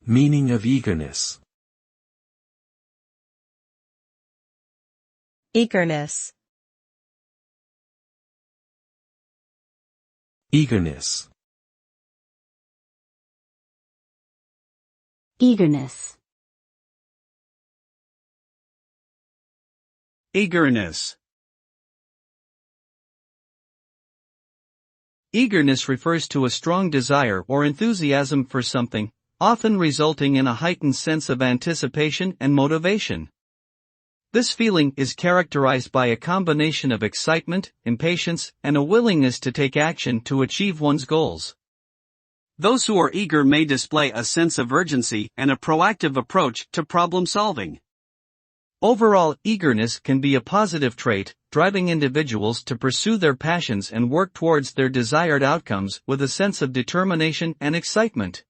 Meaning of eagerness. Eagerness. Eagerness. Eagerness. Eagerness. Eagerness refers to a strong desire or enthusiasm for something, often resulting in a heightened sense of anticipation and motivation. This feeling is characterized by a combination of excitement, impatience, and a willingness to take action to achieve one's goals. Those who are eager may display a sense of urgency and a proactive approach to problem solving. Overall, eagerness can be a positive trait, driving individuals to pursue their passions and work towards their desired outcomes with a sense of determination and excitement.